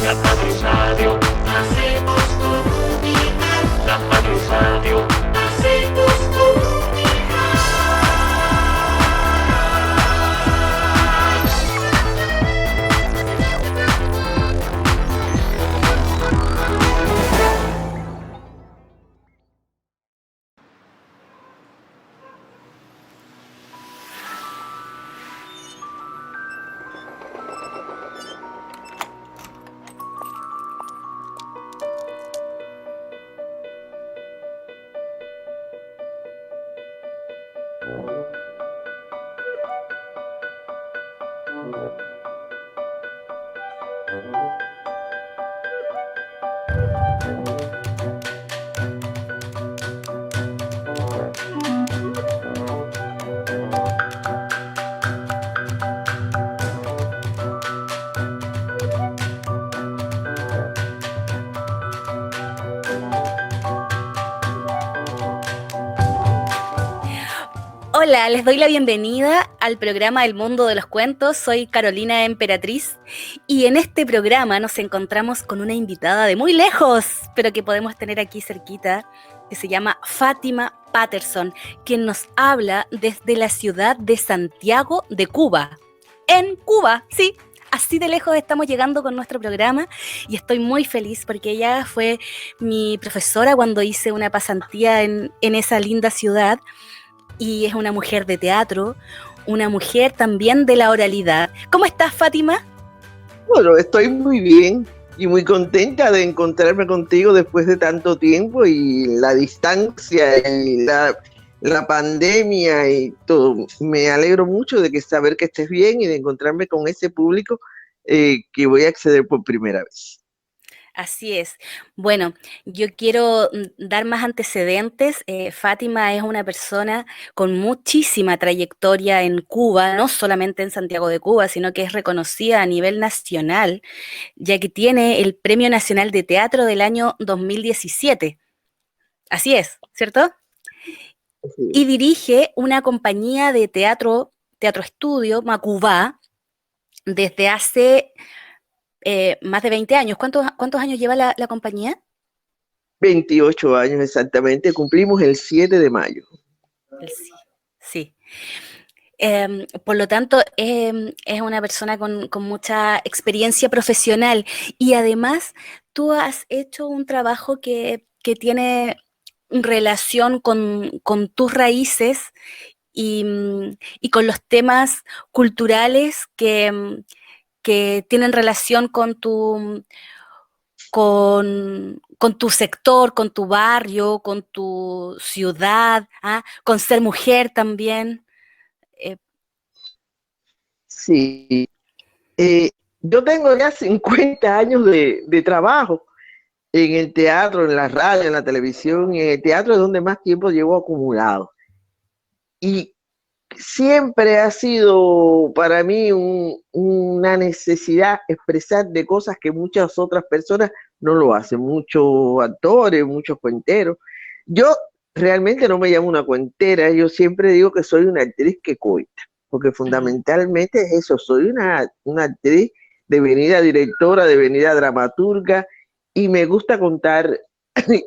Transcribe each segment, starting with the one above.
La Padre Radio, hacemos comunidad. La Padre Radio, hacemos comunidad. Hola, les doy la bienvenida al programa El Mundo de los Cuentos. Soy Carolina Emperatriz y en este programa nos encontramos con una invitada de muy lejos, pero que podemos tener aquí cerquita, que se llama Fátima Patterson, quien nos habla desde la ciudad de Santiago de Cuba. En Cuba, sí, así de lejos estamos llegando con nuestro programa y estoy muy feliz porque ella fue mi profesora cuando hice una pasantía en esa linda ciudad. Y es una mujer de teatro, una mujer también de la oralidad. ¿Cómo estás, Fátima? Bueno, estoy muy bien y muy contenta de encontrarme contigo después de tanto tiempo y la distancia y la pandemia y todo. Me alegro mucho de saber que estés bien y de encontrarme con ese público que voy a acceder por primera vez. Así es. Bueno, yo quiero dar más antecedentes. Fátima es una persona con muchísima trayectoria en Cuba, no solamente en Santiago de Cuba, sino que es reconocida a nivel nacional, ya que tiene el Premio Nacional de Teatro del año 2017. Así es, ¿cierto? Sí. Y dirige una compañía de teatro estudio, Macubá, desde hace más de 20 años. ¿Cuántos años lleva la compañía? 28 años exactamente, cumplimos el 7 de mayo. Sí. Por lo tanto, es una persona con mucha experiencia profesional y además tú has hecho un trabajo que tiene relación con tus raíces y con los temas culturales que tienen relación con tu sector, con tu barrio, con tu ciudad, con ser mujer también. Sí, yo tengo ya 50 años de trabajo en el teatro, en la radio, en la televisión, y en el teatro es donde más tiempo llevo acumulado. Y siempre ha sido para mí una necesidad expresar de cosas que muchas otras personas no lo hacen, muchos actores, muchos cuenteros. Yo realmente no me llamo una cuentera, yo siempre digo que soy una actriz que cuenta, porque fundamentalmente es eso, soy una actriz devenida directora, devenida dramaturga, y me gusta contar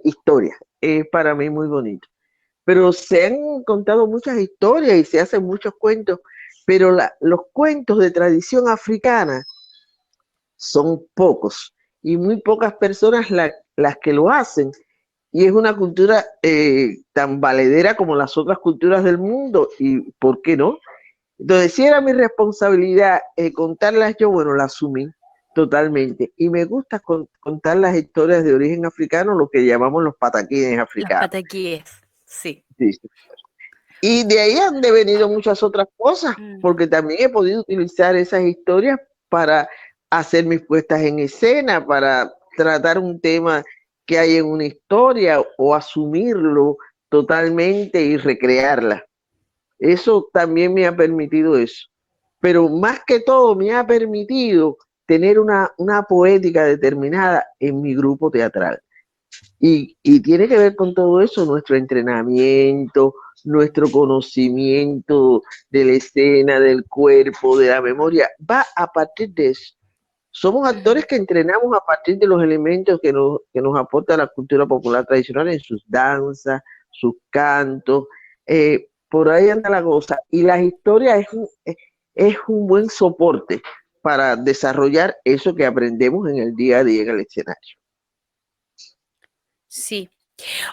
historias, es para mí muy bonito. Pero se han contado muchas historias y se hacen muchos cuentos, pero los cuentos de tradición africana son pocos y muy pocas personas las que lo hacen. Y es una cultura tan valedera como las otras culturas del mundo, y ¿por qué no? Entonces, si era mi responsabilidad contarlas yo, bueno, la asumí totalmente. Y me gusta contar las historias de origen africano, lo que llamamos los pataquines Las africanos. pataquíes, sí. Sí. Y de ahí han devenido muchas otras cosas, porque también he podido utilizar esas historias para hacer mis puestas en escena, para tratar un tema que hay en una historia o asumirlo totalmente y recrearla. Eso también me ha permitido eso. Pero más que todo me ha permitido tener una poética determinada en mi grupo teatral. Y tiene que ver con todo eso, nuestro entrenamiento, nuestro conocimiento de la escena, del cuerpo, de la memoria, va a partir de eso. Somos actores que entrenamos a partir de los elementos que nos aporta la cultura popular tradicional en sus danzas, sus cantos, por ahí anda la cosa. Y la historia es un buen soporte para desarrollar eso que aprendemos en el día a día en el escenario. Sí.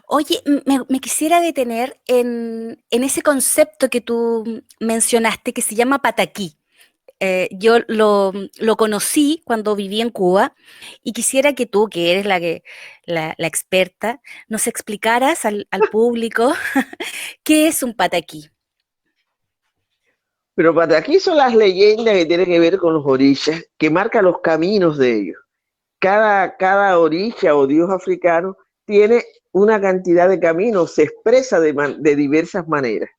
Oye, me quisiera detener en ese concepto que tú mencionaste que se llama pataquí. Yo lo conocí cuando viví en Cuba y quisiera que tú, que eres la experta, nos explicaras al público qué es un pataquí. Pero para aquí son las leyendas que tienen que ver con los orishas, que marcan los caminos de ellos. Cada orisha o dios africano tiene una cantidad de caminos, se expresa de diversas maneras.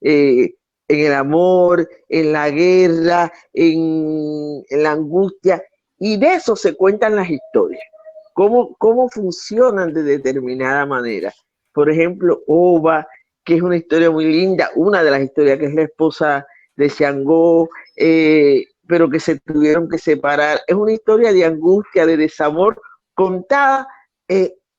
En el amor, en la guerra, en la angustia, y de eso se cuentan las historias, cómo funcionan de determinada manera. Por ejemplo, Oba, que es una historia muy linda, una de las historias que es la esposa de Shango, pero que se tuvieron que separar. Es una historia de angustia, de desamor, contada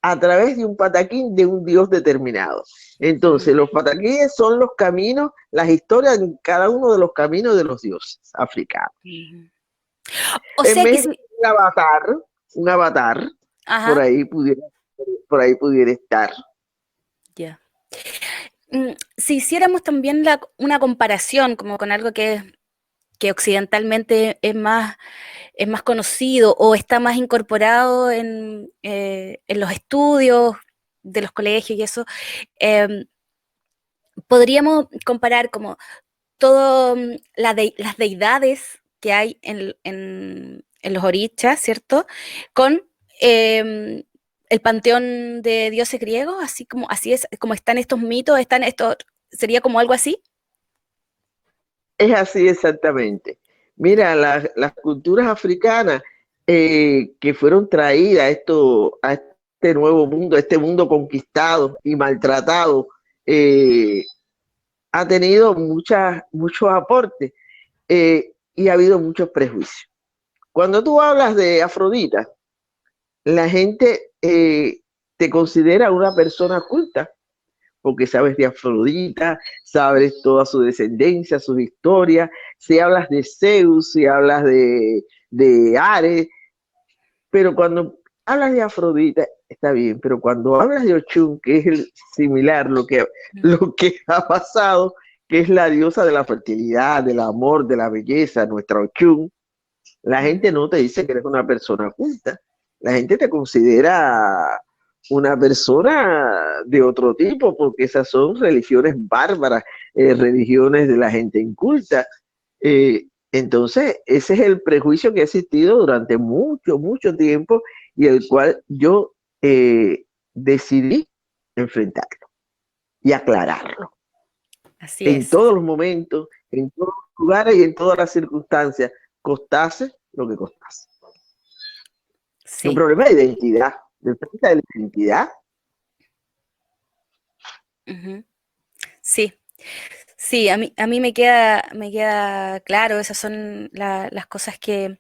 a través de un pataquín de un dios determinado. Entonces, los pataquíes son los caminos, las historias en cada uno de los caminos de los dioses africanos. O En sea que... México, un avatar, por Ajá, ahí pudiera estar. ya. Si hiciéramos también una comparación como con algo que occidentalmente es más conocido o está más incorporado en los estudios de los colegios y eso, eh, podríamos comparar como todas las deidades que hay en los orichas, ¿cierto? Con el panteón de dioses griegos, así es, como están estos mitos, sería como algo así. Es así exactamente. Mira, las culturas africanas que fueron traídas a este nuevo mundo, a este mundo conquistado y maltratado, eh, ha tenido muchos aportes y ha habido muchos prejuicios. Cuando tú hablas de Afrodita, la gente te considera una persona culta, porque sabes de Afrodita, sabes toda su descendencia, su historia, si hablas de Zeus, si hablas de Ares, pero cuando hablas de Afrodita, está bien, pero cuando hablas de Ochun, que es similar lo que ha pasado, que es la diosa de la fertilidad, del amor, de la belleza, nuestra Ochun, la gente no te dice que eres una persona culta, la gente te considera una persona de otro tipo, porque esas son religiones bárbaras, religiones de la gente inculta. Entonces, ese es el prejuicio que ha existido durante mucho tiempo y el cual yo decidí enfrentarlo y aclararlo Así en es. todos los momentos, en todos los lugares y en todas las circunstancias, costase lo que costase. Es un Sí. problema de identidad, de falta de identidad. Ujú. Sí. Sí, a mí me queda claro, esas son las cosas que,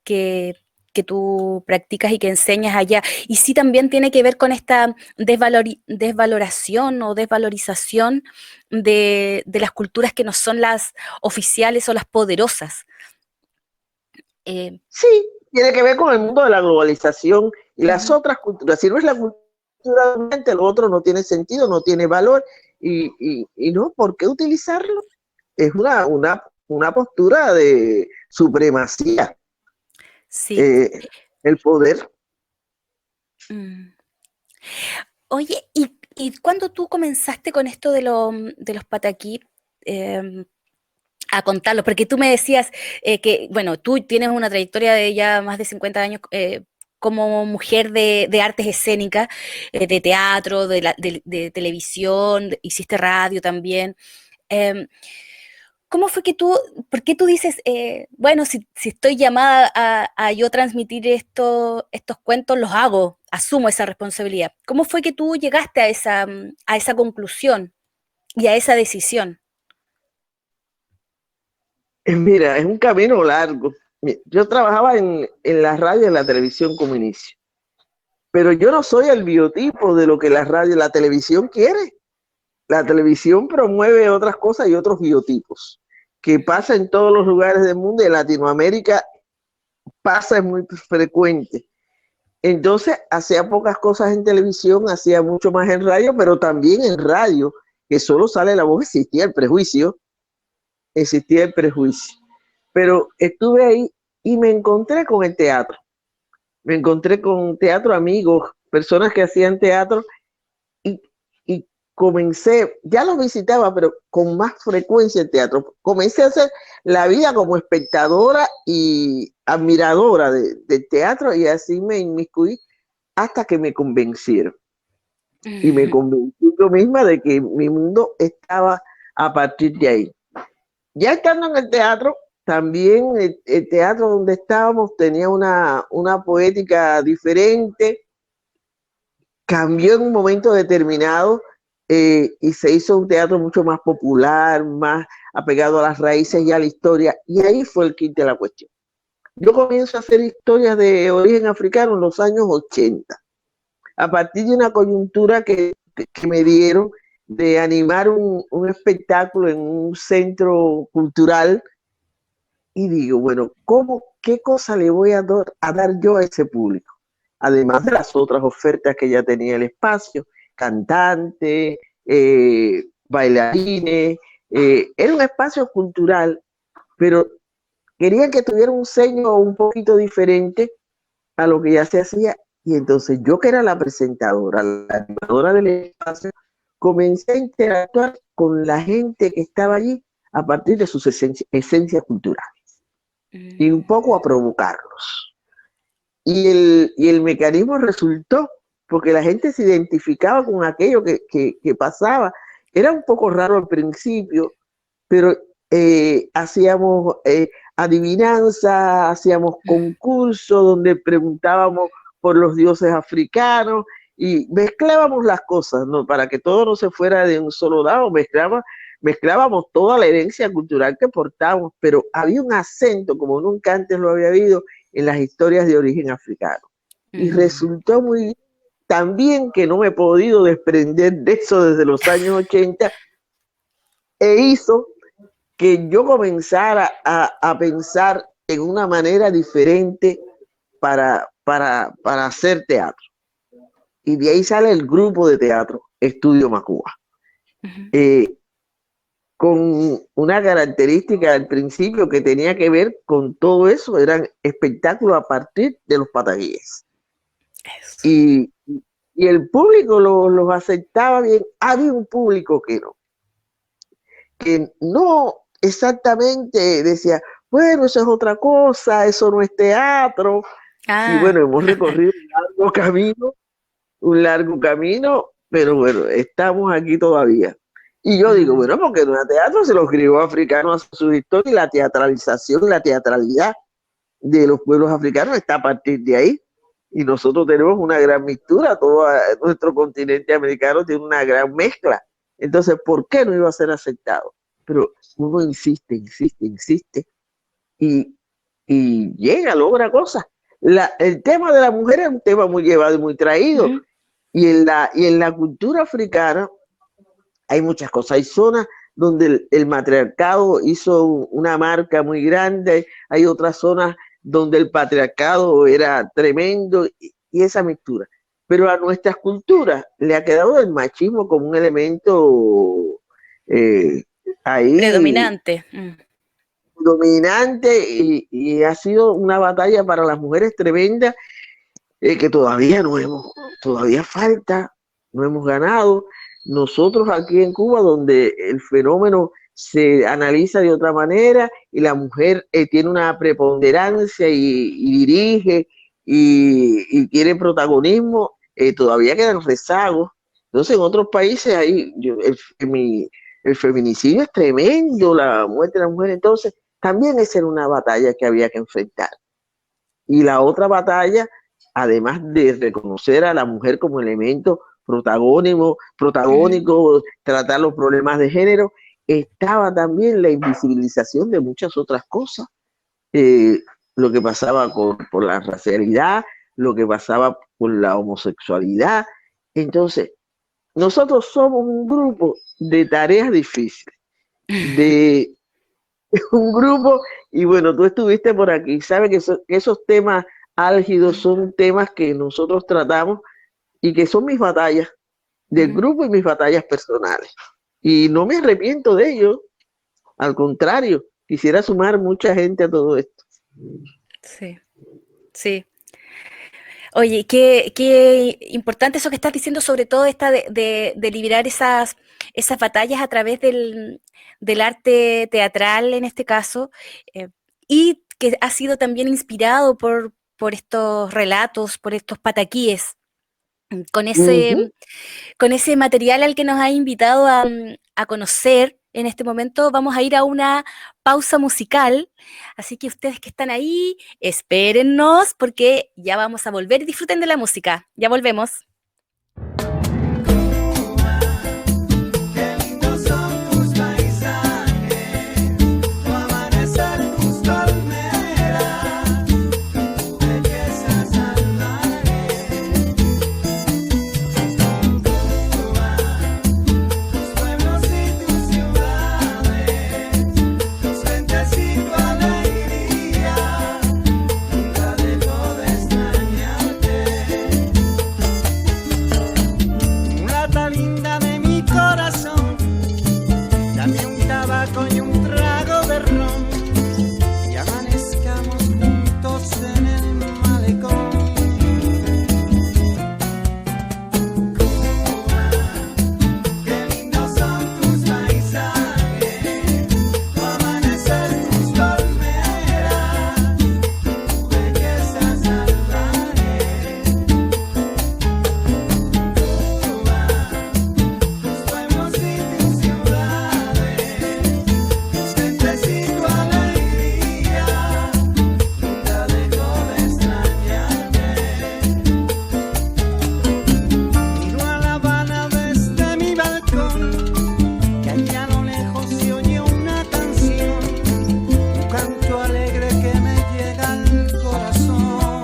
que tú practicas y que enseñas allá. Y sí también tiene que ver con esta desvaloración o desvalorización de las culturas que no son las oficiales o las poderosas. Eh, Sí, tiene que ver con el mundo de la globalización y las Ujú. otras culturas. Si no es la cultura dominante, lo otro no tiene sentido, no tiene valor y no, ¿por qué utilizarlo? Es una postura de supremacía. Sí. Eh, el poder. Mm. Oye, y cuando tú comenzaste con esto de los pataquí, a contarlos, porque tú me decías que, bueno, tú tienes una trayectoria de ya más de 50 años como mujer de artes escénicas, de teatro, de televisión, hiciste radio también. Eh, ¿Cómo fue que por qué tú dices, bueno, si estoy llamada a yo transmitir estos cuentos, los hago, asumo esa responsabilidad? ¿Cómo fue que tú llegaste a esa conclusión y a esa decisión? Mira, es un camino largo. Yo trabajaba en la radio y en la televisión como inicio, pero yo no soy el biotipo de lo que la radio y la televisión quiere. La televisión promueve otras cosas y otros biotipos que pasa en todos los lugares del mundo y en Latinoamérica pasa, es muy frecuente. Entonces hacía pocas cosas en televisión, hacía mucho más en radio, pero también en radio, que solo sale la voz, existía el prejuicio. Pero estuve ahí y me encontré con el teatro. Me encontré con teatro, amigos, personas que hacían teatro y comencé, ya los visitaba, pero con más frecuencia el teatro. Comencé a hacer la vida como espectadora y admiradora del teatro y así me inmiscuí hasta que me convencieron. Y me convencí yo misma de que mi mundo estaba a partir de ahí. Ya estando en el teatro, también el teatro donde estábamos tenía una poética diferente, cambió en un momento determinado y se hizo un teatro mucho más popular, más apegado a las raíces y a la historia, y ahí fue el kit de la cuestión. Yo comienzo a hacer historias de origen africano en los años 80, a partir de una coyuntura que me dieron de animar un espectáculo en un centro cultural y digo, bueno, ¿qué cosa le voy a dar yo a ese público? Además de las otras ofertas que ya tenía el espacio, cantantes, bailarines, era un espacio cultural, pero querían que tuviera un sello un poquito diferente a lo que ya se hacía. Y entonces yo, que era la presentadora, la animadora del espacio, comencé a interactuar con la gente que estaba allí a partir de sus esencias culturales y un poco a provocarlos. Y el mecanismo resultó, porque la gente se identificaba con aquello que pasaba. Era un poco raro al principio, pero hacíamos adivinanza, hacíamos concursos donde preguntábamos por los dioses africanos y mezclábamos las cosas, ¿no? Para que todo no se fuera de un solo lado, mezclábamos toda la herencia cultural que portábamos, pero había un acento como nunca antes lo había habido en las historias de origen africano. Y resultó muy bien, también que no me he podido desprender de eso desde los años 80, e hizo que yo comenzara a pensar en una manera diferente para hacer teatro. Y de ahí sale el grupo de teatro Estudio Macuba. Con una característica al principio que tenía que ver con todo eso, eran espectáculos a partir de los pataguíes. Y el público los aceptaba bien. Había un público que no exactamente decía, bueno, eso es otra cosa, eso no es teatro. Y bueno, hemos recorrido un largo camino, pero bueno, estamos aquí todavía. Y yo digo, bueno, porque no era teatro, se los griegos africanos a sus historias y la teatralización, la teatralidad de los pueblos africanos está a partir de ahí. Y nosotros tenemos una gran mixtura, todo nuestro continente americano tiene una gran mezcla. Entonces, ¿por qué no iba a ser aceptado? Pero uno insiste y logra cosas. El tema de la mujer es un tema muy llevado y muy traído. Y en la cultura africana hay muchas cosas. Hay zonas donde el matriarcado hizo una marca muy grande, hay otras zonas donde el patriarcado era tremendo y esa mixtura. Pero a nuestras culturas le ha quedado el machismo como un elemento ahí predominante. Dominante y ha sido una batalla para las mujeres tremenda que todavía falta, no hemos ganado. Nosotros aquí en Cuba, donde el fenómeno se analiza de otra manera y la mujer tiene una preponderancia y dirige y tiene protagonismo, todavía quedan rezagos. Entonces en otros países el feminicidio es tremendo, la muerte de la mujer. Entonces también esa era una batalla que había que enfrentar. Y la otra batalla, además de reconocer a la mujer como elemento protagónico, tratar los problemas de género, estaba también la invisibilización de muchas otras cosas. lo que pasaba por la racialidad, lo que pasaba por la homosexualidad. Entonces, nosotros somos un grupo de tareas difíciles, de un grupo, y bueno, tú estuviste por aquí, sabes que esos temas álgidos son temas que nosotros tratamos y que son mis batallas del grupo y mis batallas personales. Y no me arrepiento de ello, al contrario, quisiera sumar mucha gente a todo esto. Sí, sí. Oye, qué importante eso que estás diciendo, sobre todo esta de liberar esas batallas a través del arte teatral, en este caso, y que ha sido también inspirado por estos relatos, por estos pataquíes, con Ujú. ese material al que nos ha invitado a conocer. En este momento vamos a ir a una pausa musical, así que ustedes que están ahí, espérennos porque ya vamos a volver y disfruten de la música. Ya volvemos. Qué lindos son tus paisajes, tu amanecer, tus palmeras, tu belleza salvaje. Tus pueblos y tus ciudades, tus gentes y tu alegría, nunca dejo de extrañarte. Mulata linda de mi corazón, dame un tabaco y un trago de ron, y amanezcamos juntos en el malecón. Qué lindos son tus paisajes, tu amanecer, tus palmeras, tu belleza salvaje. Tus pueblos y tus ciudades, tus gentes y tu alegría, nunca dejo de extrañarte. Miro a La Habana desde mi balcón, que allá a lo lejos se oye una canción, un canto alegre que me llega al corazón.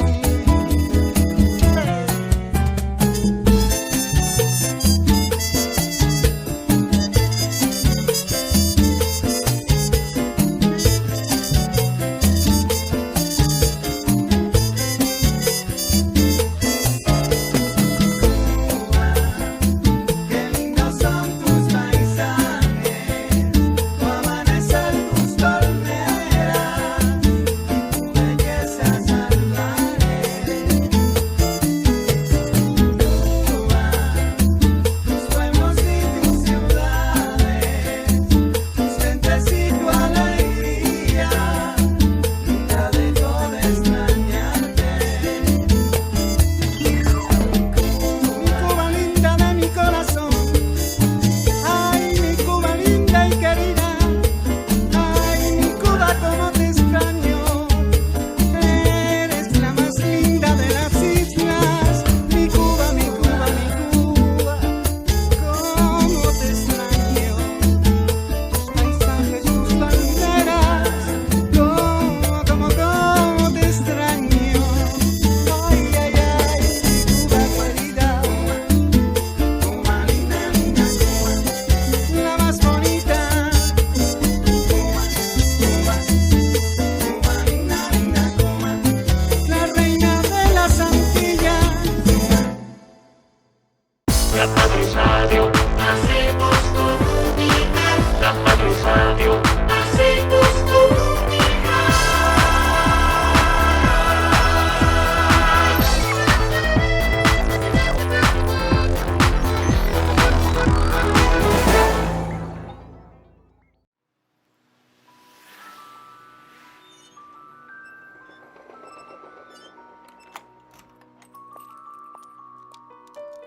Qué lindos son tus paisajes, tu amanecer, tus palmeras, tu belleza salvaje. Tus pueblos y tus ciudades, tus gentes y tu alegría, nunca dejo de extrañarte. Mi Cuba linda de mi corazón, ay, mi Cuba linda y querida, ay, mi Cuba como te extraño, eres la más linda de las islas, mi Cuba, mi Cuba, mi Cuba, como te extraño, tus paisajes, tus banderas, como te extraño, ay, ay, ay, mi Cuba querida. Cuba linda, linda Cuba, la más bonita. Cuba linda, linda Cuba, la reina de las Antillas. La Matriz Radio, hacemos comunidad. La Matriz Radio, hacemos comunidad.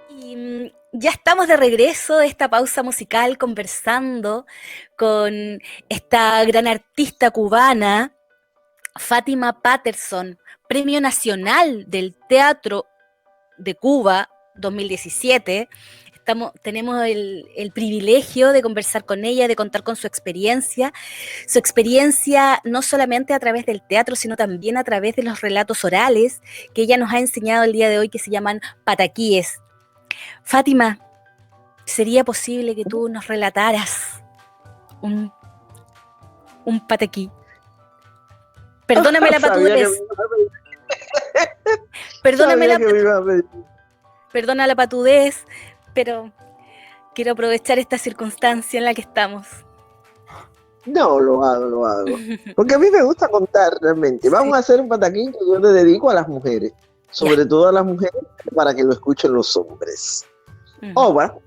Y ya estamos de regreso de esta pausa musical conversando con esta gran artista cubana, Fátima Patterson, Premio Nacional del Teatro de Cuba 2017. tenemos el privilegio de conversar con ella, de contar con su experiencia no solamente a través del teatro, sino también a través de los relatos orales que ella nos ha enseñado el día de hoy, que se llaman pataquíes. Fátima, ¿sería posible que tú nos relataras un pataquí? Perdóname la Sabía que patudez. me iba a pedir. Perdóname Sabía la, que me iba a pedir. perdona la patudez, pero quiero aprovechar esta circunstancia en la que estamos. No, lo hago. Porque a mí me gusta contar realmente. Sí. Vamos a hacer un pataquín que yo le dedico a las mujeres, sobre todo a las mujeres, para que lo escuchen los hombres. Oba,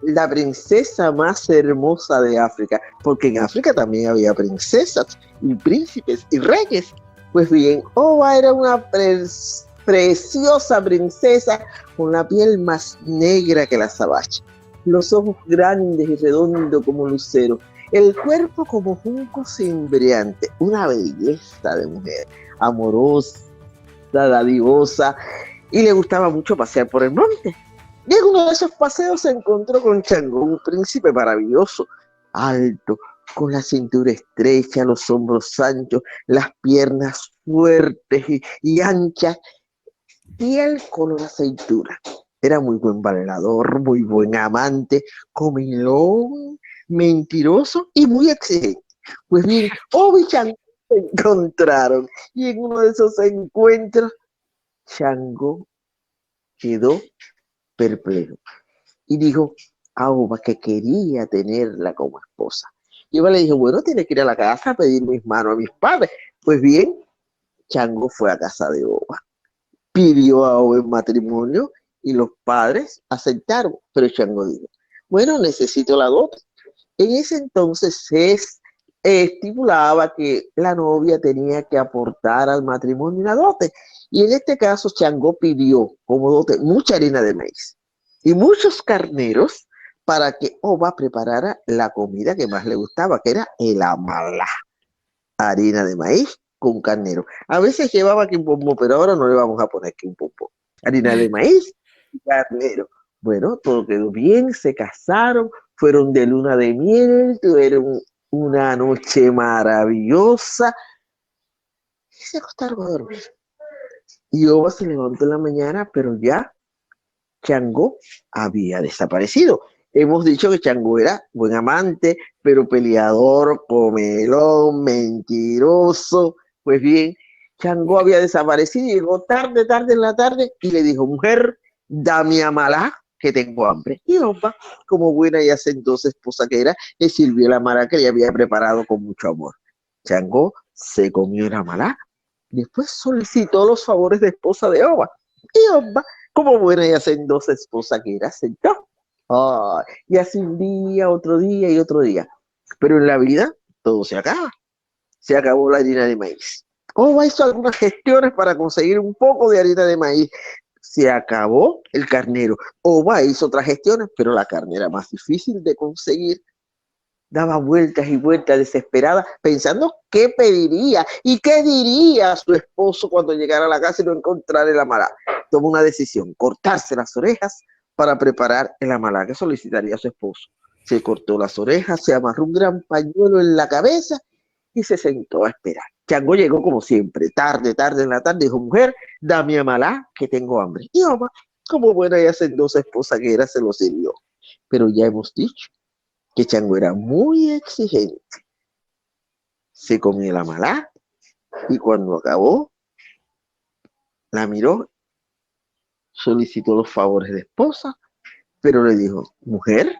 la princesa más hermosa de África, porque en África también había princesas y príncipes y reyes. Pues bien, Oba era una preciosa princesa con la piel más negra que la azabache, los ojos grandes y redondos como lucero, el cuerpo como junco cimbreante, una belleza de mujer, amorosa, dadivosa, y le gustaba mucho pasear por el monte. Y en uno de esos paseos se encontró con Changó, un príncipe maravilloso, alto, con la cintura estrecha, los hombros anchos, las piernas fuertes y anchas, piel color aceitura. Era muy buen bailador, muy buen amante, comilón, mentiroso y muy exigente. Pues bien, Obi y Changó se encontraron y en uno de esos encuentros, Changó quedó perplejo y dijo a Oba que quería tenerla como esposa. Y Oba le dijo, bueno, tienes que ir a la casa a pedir mis manos a mis padres. Pues bien, Changó fue a casa de Oba, pidió a Oba en matrimonio y los padres aceptaron, pero Changó dijo, bueno, necesito la dote. En ese entonces se estipulaba que la novia tenía que aportar al matrimonio una dote, y en este caso Changó pidió como dote mucha harina de maíz y muchos carneros para que Oba preparara la comida que más le gustaba, que era el amalá, harina de maíz con carnero. A veces llevaba quimpombo, pero ahora no le vamos a poner quimpombo. Harina de maíz y carnero. Bueno, todo quedó bien, se casaron, fueron de luna de miel, tuvieron una noche maravillosa y se acostaron a dormir. Y Oba se levantó en la mañana, pero ya Changó había desaparecido. Hemos dicho que Changó era buen amante, pero peleador, comelón, mentiroso. Pues bien, Changó había desaparecido y llegó tarde en la tarde y le dijo, mujer, dame amalá, que tengo hambre. Y Oba, como buena y hacendosa esposa que era, le sirvió la amalá que le había preparado con mucho amor. Changó se comió el amalá, después solicitó los favores de esposa de Oba. Y Oba, como buena y hacendosa esposa que era, aceptó. Y así un día, otro día y otro día. Pero en la vida todo se acaba. Se acabó la harina de maíz. Oba hizo algunas gestiones para conseguir un poco de harina de maíz. Se acabó el carnero. Oba hizo otras gestiones, pero la carne era más difícil de conseguir. Daba vueltas y vueltas desesperada, pensando qué pediría y qué diría a su esposo cuando llegara a la casa y no encontrara el amalá. Tomó una decisión, cortarse las orejas para preparar el amalá que solicitaría a su esposo. Se cortó las orejas, se amarró un gran pañuelo en la cabeza y se sentó a esperar. Changó llegó como siempre, tarde en la tarde, dijo, mujer, dame amalá que tengo hambre. Y Oba, como buena y hacendosa esposa que era, se lo sirvió. Pero ya hemos dicho que Changó era muy exigente. Se comió la amalá y cuando acabó, la miró, solicitó los favores de esposa, pero le dijo, mujer,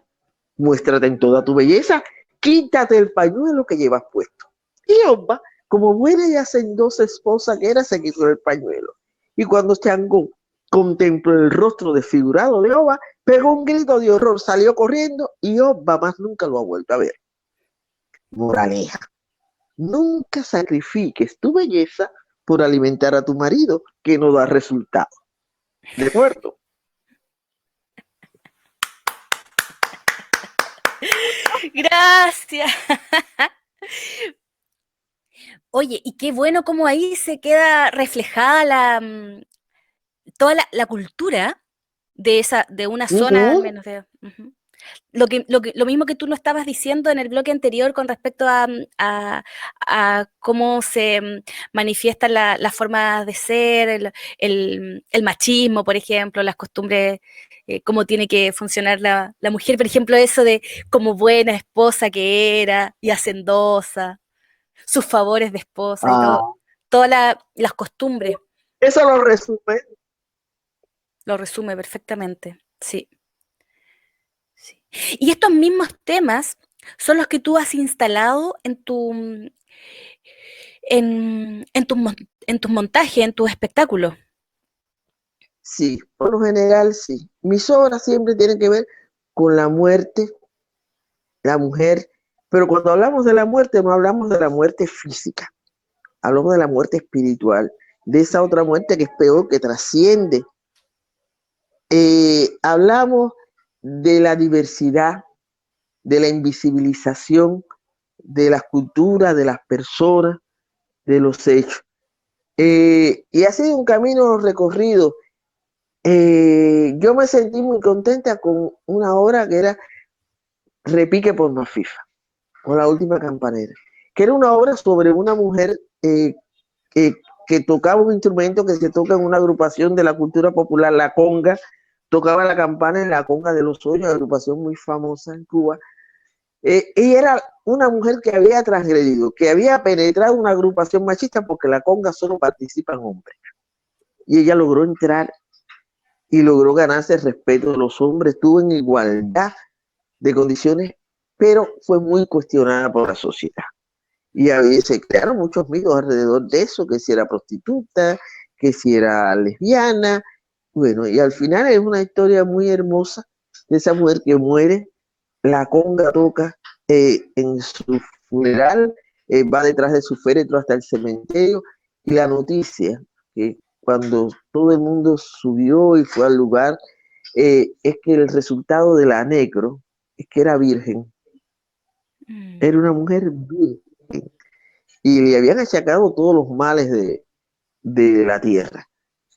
muéstrate en toda tu belleza, quítate el pañuelo que llevas puesto. Y Oba, como buena y hacendosa esposa que era, se quitó el pañuelo. Y cuando Changó contempló el rostro desfigurado de Oba, pegó un grito de horror, salió corriendo y Oba más nunca lo ha vuelto a ver. Moraleja: nunca sacrifiques tu belleza por alimentar a tu marido, que no da resultado. ¿De acuerdo? Gracias. Oye, y qué bueno cómo ahí se queda reflejada toda la cultura de una zona al Ujú. menos de. Ujú. Lo mismo que tú lo estabas diciendo en el bloque anterior con respecto a cómo se manifiestan las formas de ser, el machismo, por ejemplo, las costumbres, cómo tiene que funcionar la mujer, por ejemplo, eso de como buena esposa que era y hacendosa, sus favores de esposa y todo, Ah, todas las costumbres, eso lo resume. lo resume perfectamente, sí. Sí. Y estos mismos temas son los que tú has instalado en tus montajes, en tus espectáculos. Sí, por lo general sí. Mis obras siempre tienen que ver con la muerte, la mujer, pero cuando hablamos de la muerte no hablamos de la muerte física, hablamos de la muerte espiritual, de esa otra muerte que es peor, que trasciende. Hablamos de la diversidad, de la invisibilización de las culturas, de las personas, de los hechos. Y ha sido un camino recorrido. Yo me sentí muy contenta con una obra que era Repique por Mafifa, o La Última Campanera, que era una obra sobre una mujer que, que tocaba un instrumento que se toca en una agrupación de la cultura popular, la conga, tocaba la campana en la conga de los Hoyos, agrupación muy famosa en Cuba. Ella era una mujer que había transgredido, que había penetrado una agrupación machista porque la conga solo participan hombres. Y ella logró entrar y logró ganarse el respeto de los hombres, estuvo en igualdad de condiciones, pero fue muy cuestionada por la sociedad. Y se crearon muchos mitos alrededor de eso, que si era prostituta, que si era lesbiana. Bueno, y al final es una historia muy hermosa de esa mujer que muere, la conga toca en su funeral, va detrás de su féretro hasta el cementerio, y la noticia que cuando todo el mundo subió y fue al lugar, es que el resultado de la necro es que era virgen, Mm. era una mujer virgen, y le habían achacado todos los males de la tierra.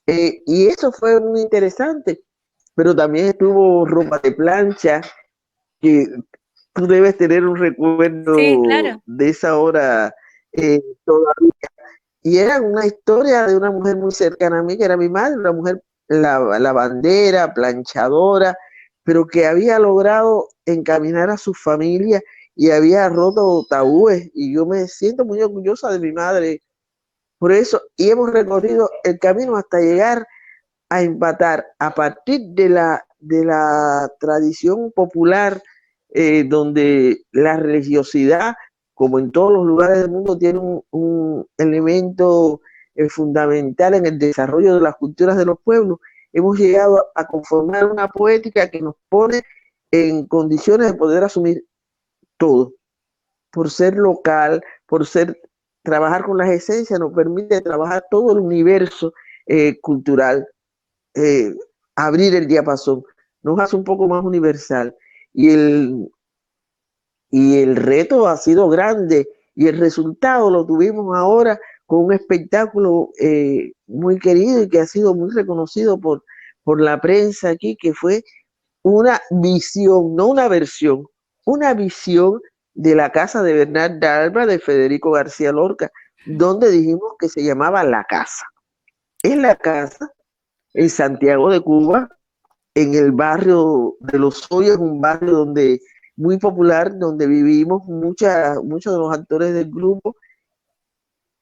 Y eso fue muy interesante, pero también estuvo Ropa de Plancha, que tú debes tener un Sí, recuerdo claro. de esa hora todavía. Y era una historia de una mujer muy cercana a mí, que era mi madre, una mujer la bandera, planchadora, pero que había logrado encaminar a su familia y había roto tabúes. Y yo me siento muy orgullosa de mi madre por eso. Y hemos recorrido el camino hasta llegar a empatar a partir de la tradición popular, donde la religiosidad, como en todos los lugares del mundo, tiene un elemento fundamental en el desarrollo de las culturas de los pueblos. Hemos llegado a conformar una poética que nos pone en condiciones de poder asumir todo, por ser local, por ser trabajar con las esencias, nos permite trabajar todo el universo cultural, eh, abrir el diapasón, nos hace un poco más universal. Y y el reto ha sido grande y el resultado lo tuvimos ahora con un espectáculo muy querido y que ha sido muy reconocido por la prensa aquí, que fue una visión, no una versión, una visión de la casa de Bernarda Alba de Federico García Lorca, donde dijimos que se llamaba La Casa. Es la casa en Santiago de Cuba, en el barrio de Los Hoyos, un barrio donde muy popular, donde vivimos muchos de los actores del grupo,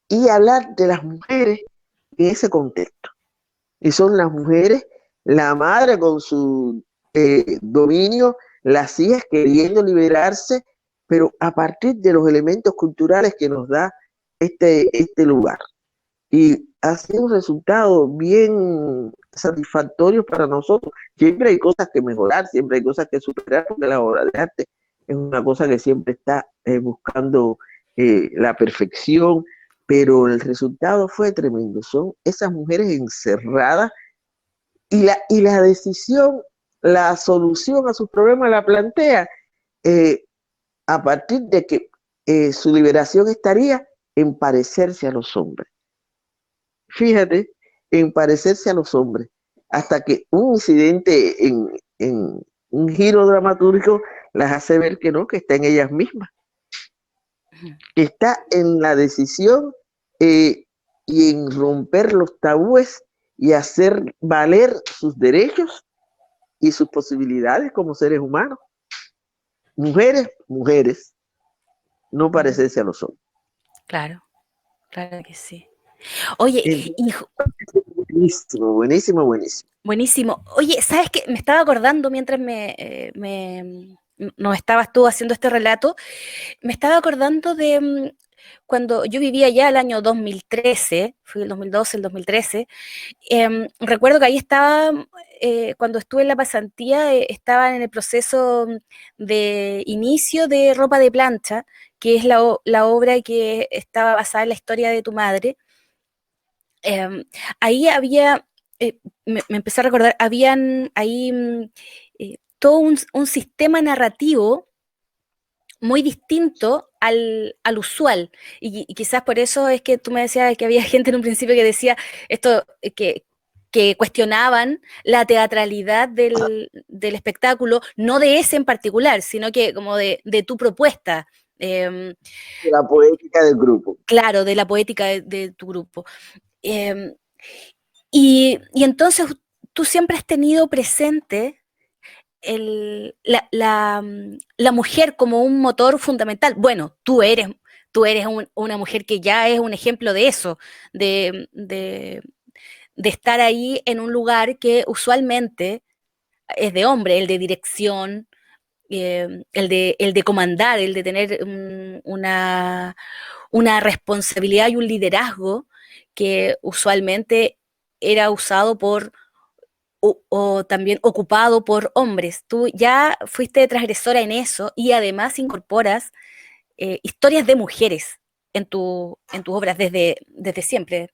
y hablar de las mujeres en ese contexto. Y son las mujeres, la madre con su dominio, las hijas queriendo liberarse, pero a partir de los elementos culturales que nos da este lugar. Y ha sido un resultado bien satisfactorio para nosotros. Siempre hay cosas que mejorar, siempre hay cosas que superar, porque la obra de arte es una cosa que siempre está buscando la perfección, pero el resultado fue tremendo. Son esas mujeres encerradas y la decisión, la solución a sus problemas la plantea eh, a partir de que su liberación estaría en parecerse a los hombres. Fíjate, en parecerse a los hombres. hasta que un incidente en un giro dramatúrgico las hace ver que no, que está en ellas mismas, que está en la decisión y en romper los tabúes y hacer valer sus derechos y sus posibilidades como seres humanos. Mujeres, mujeres, no parecerse a los hombres. Claro, claro que sí. Oye, y Buenísimo, buenísimo, buenísimo. buenísimo. Oye, ¿sabes qué? Me estaba acordando mientras nos estabas tú haciendo este relato, me estaba acordando de cuando yo vivía ya el año 2013, fui el 2012, el 2013. Recuerdo que ahí estaba, cuando estuve en la pasantía, estaba en el proceso de inicio de Ropa de Plancha, que es la obra que estaba basada en la historia de tu madre. Em, Ahí había, me empecé a recordar, habían ahí todo un sistema narrativo muy distinto al usual. Y quizás por eso es que tú me decías que había gente en un principio que decía esto, que cuestionaban la teatralidad del espectáculo, no de ese en particular, sino que como de tu propuesta. em, La poética del grupo. claro, de la poética de tu grupo. Em, y entonces tú siempre has tenido presente la mujer como un motor fundamental. Bueno, tú eres una mujer que ya es un ejemplo de eso, de estar ahí en un lugar que usualmente es de hombre, el de dirección, el de comandar, el de tener una responsabilidad y un liderazgo que usualmente era usado o también ocupado por hombres. Tú ya fuiste transgresora en eso y además incorporas historias de mujeres en tus obras desde siempre.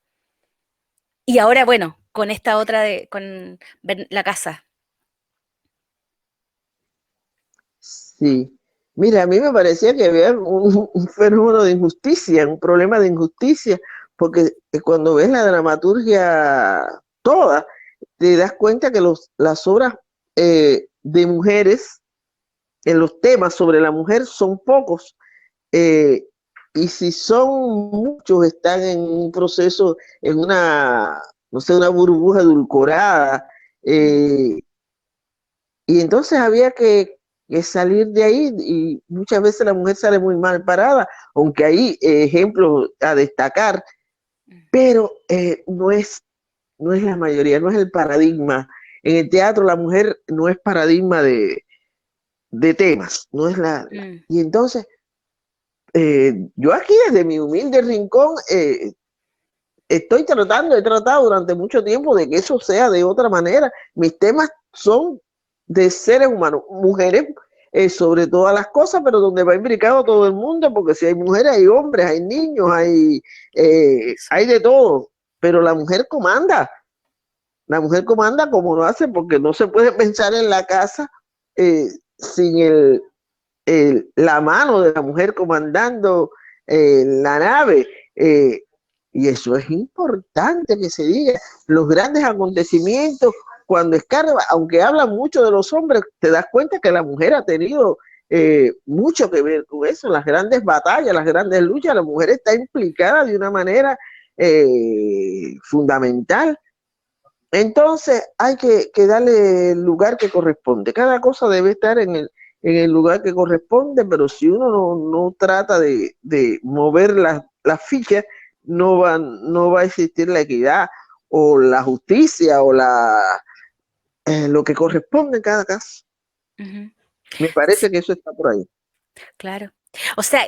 Y ahora, bueno, con esta otra con la casa. Sí. Mira, a mí me parecía que había un fenómeno de injusticia, un problema de injusticia, porque cuando ves la dramaturgia toda, te das cuenta que las obras de mujeres en los temas sobre la mujer son pocos, eh, y si son muchos, están en un proceso, en una, no sé, una burbuja edulcorada, eh, y entonces había que salir de ahí, y muchas veces la mujer sale muy mal parada, aunque hay ejemplos a destacar, pero no es la mayoría, no es el paradigma. En el teatro la mujer no es paradigma de temas, no es Mm. y entonces yo aquí desde mi humilde rincón he tratado durante mucho tiempo de que eso sea de otra manera. Mis temas son de seres humanos, mujeres sobre todas las cosas, pero donde va imbricado todo el mundo, porque si hay mujeres, hay hombres, hay niños, Eso. hay de todo, pero la mujer comanda como lo hace, porque no se puede pensar en la casa eh, sin la mano de la mujer comandando la nave. eh, y eso es importante que se diga. Los grandes acontecimientos, cuando escarba, aunque hablan mucho de los hombres, te das cuenta que la mujer ha tenido mucho que ver con eso. Las grandes batallas, las grandes luchas, la mujer está implicada de una manera fundamental. Entonces hay que darle el lugar que corresponde. Cada cosa debe estar en el lugar que corresponde, pero si uno no trata de mover las fichas, no va a existir la equidad o la justicia o lo que corresponde en cada caso. Ujú. Me Sí, parece que eso está por ahí. claro. O sea,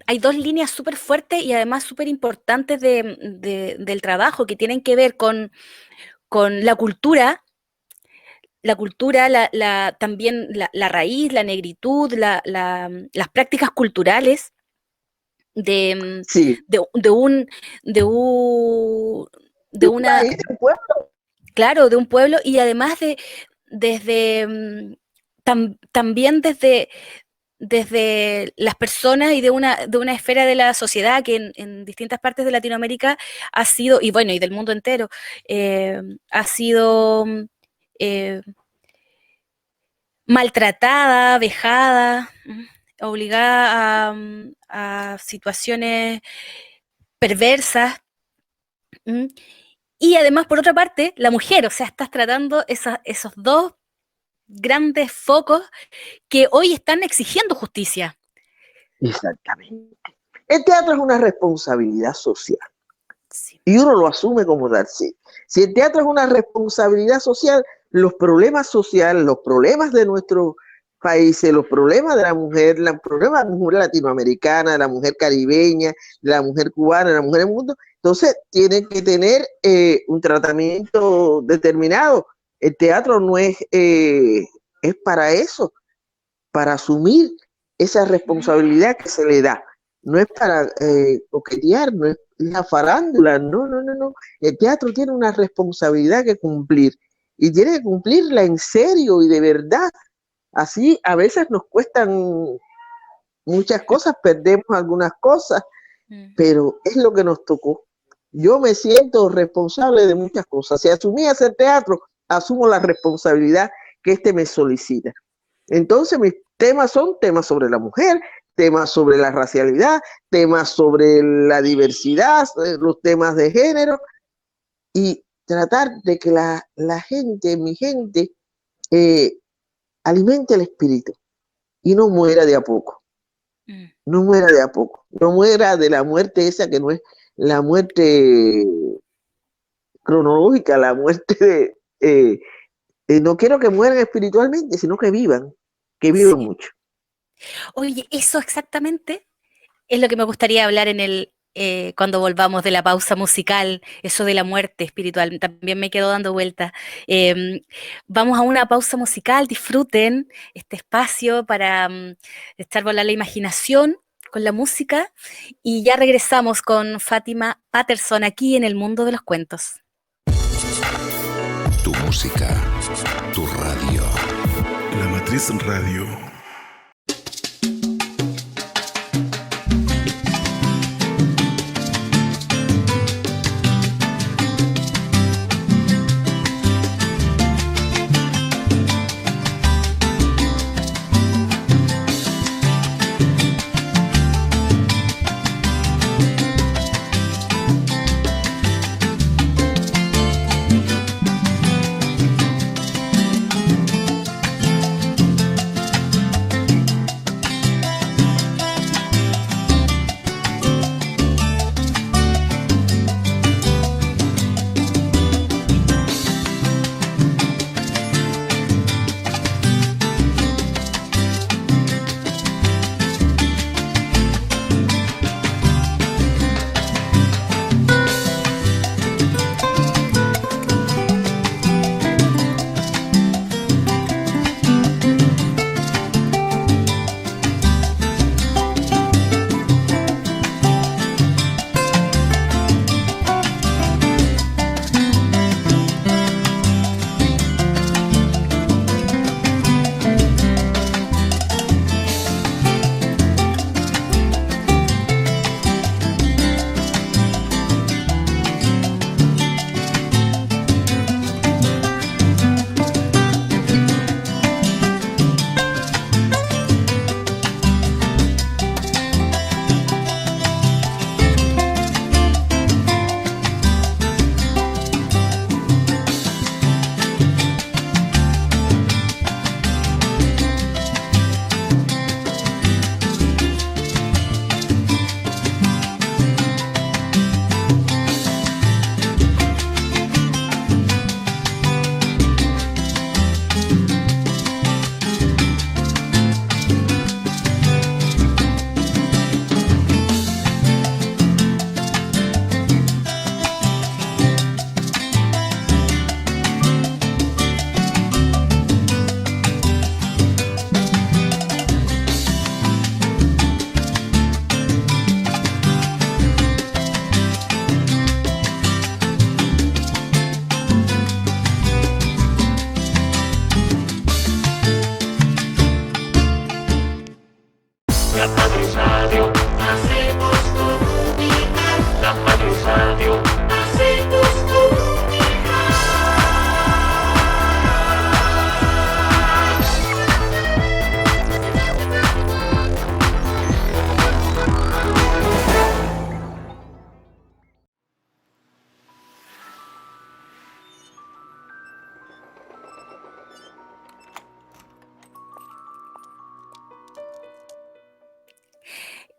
hay dos líneas súper fuertes y además súper importantes del trabajo que tienen que ver con la cultura, también la raíz, la negritud, las prácticas culturales de, Sí, de un, de un, de de un una, país, de un pueblo. claro, de un pueblo y además desde, también desde las personas y de una esfera de la sociedad que en distintas partes de Latinoamérica ha sido, y bueno, y del mundo entero, ha sido eh, maltratada, vejada, obligada a situaciones perversas. Y además, por otra parte, la mujer, o sea, estás tratando esos dos grandes focos que hoy están exigiendo justicia. Exactamente. El teatro es una responsabilidad social. Sí. Y uno lo asume como tal. Si el teatro es una responsabilidad social, los problemas sociales, los problemas de nuestros países, los problemas de la mujer, los problemas de la mujer latinoamericana, de la mujer caribeña, de la mujer cubana, de la mujer del mundo, entonces tienen que tener un tratamiento determinado. El teatro no es para eso, para asumir esa responsabilidad que se le da. No es para coquetear, no es la farándula, no. El teatro tiene una responsabilidad que cumplir y tiene que cumplirla en serio y de verdad. Así a veces nos cuestan muchas cosas, perdemos algunas cosas, pero es lo que nos tocó. Yo me siento responsable de muchas cosas. Si asumí hacer teatro, asumo la responsabilidad que me solicita. Entonces mis temas son temas sobre la mujer, temas sobre la racialidad, temas sobre la diversidad, los temas de género, y tratar de que la gente, mi gente, alimente el espíritu y no muera de a poco. No muera de a poco. No muera de la muerte esa que no es la muerte cronológica, la muerte no quiero que mueran espiritualmente, sino que vivan Sí. mucho. Oye, eso exactamente es lo que me gustaría hablar cuando volvamos de la pausa musical, eso de la muerte espiritual, también me quedo dando vueltas. Vamos a una pausa musical, disfruten este espacio para echar volar la imaginación con la música y ya regresamos con Fátima Patterson aquí en el mundo de los cuentos. Tu música, tu radio. La Matriz Radio.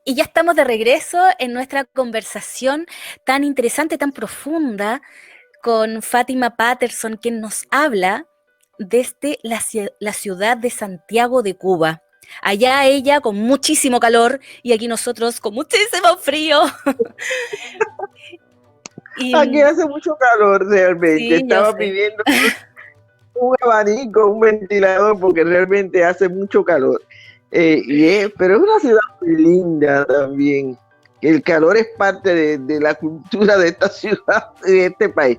Y ya estamos de regreso en nuestra conversación tan interesante, tan profunda, con Fátima Patterson, quien nos habla desde la ciudad de Santiago de Cuba. Allá ella con muchísimo calor y aquí nosotros con muchísimo frío. Y Aquí hace mucho calor realmente. sí, yo Estaba sé. pidiendo un abanico, un ventilador, porque realmente hace mucho calor. Pero es una ciudad muy linda también. El calor es parte de la cultura de esta ciudad, de este país.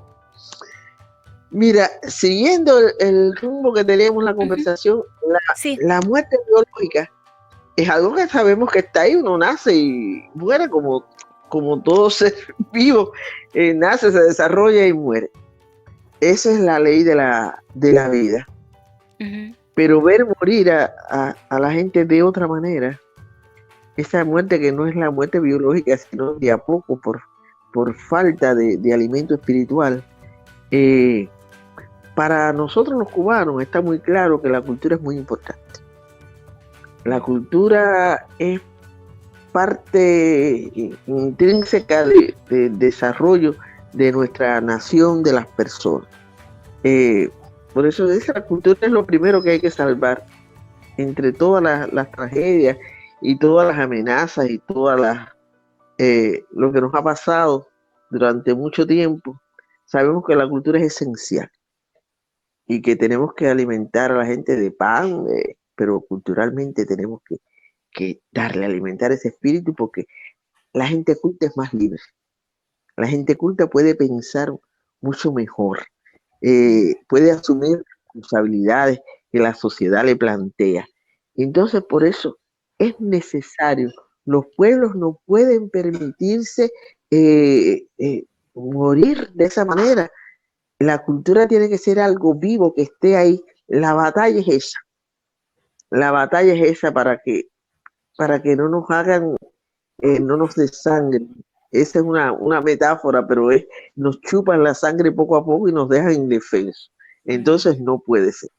Mira, siguiendo el rumbo que teníamos la conversación, Sí, la muerte biológica es algo que sabemos que está ahí, uno nace y muere como todo ser vivo, nace, se desarrolla y muere. Esa es la ley de la vida. ujú, Pero ver morir a la gente de otra manera, esa muerte que no es la muerte biológica, sino de a poco por falta de alimento espiritual, para nosotros los cubanos está muy claro que la cultura es muy importante. La cultura es parte intrínseca de desarrollo de nuestra nación, de las personas. Por eso la cultura es lo primero que hay que salvar entre todas las tragedias y todas las amenazas y lo que nos ha pasado durante mucho tiempo. Sabemos que la cultura es esencial y que tenemos que alimentar a la gente de pan, pero culturalmente tenemos que darle, alimentar ese espíritu, porque la gente culta es más libre. La gente culta puede pensar mucho mejor, puede asumir responsabilidades que la sociedad le plantea. Entonces, por eso es necesario. Los pueblos no pueden permitirse morir de esa manera. La cultura tiene que ser algo vivo, que esté ahí. La batalla es esa. La batalla es esa para que no nos hagan, no nos desangren. Esa es una metáfora, pero nos chupan la sangre poco a poco y nos dejan indefensos. Entonces no puede ser,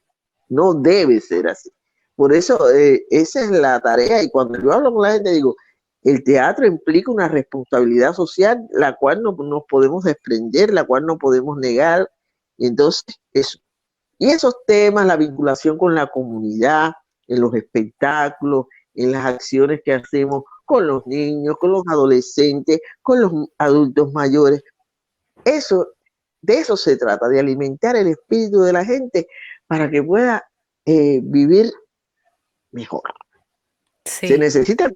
no debe ser así. Por eso esa es la tarea, y cuando yo hablo con la gente digo, el teatro implica una responsabilidad social, la cual no nos podemos desprender, la cual no podemos negar. Y entonces eso. Y esos temas, la vinculación con la comunidad, en los espectáculos, en las acciones que hacemos con los niños, con los adolescentes, con los adultos mayores, de eso se trata, de alimentar el espíritu de la gente para que pueda vivir mejor. Se sí. necesita,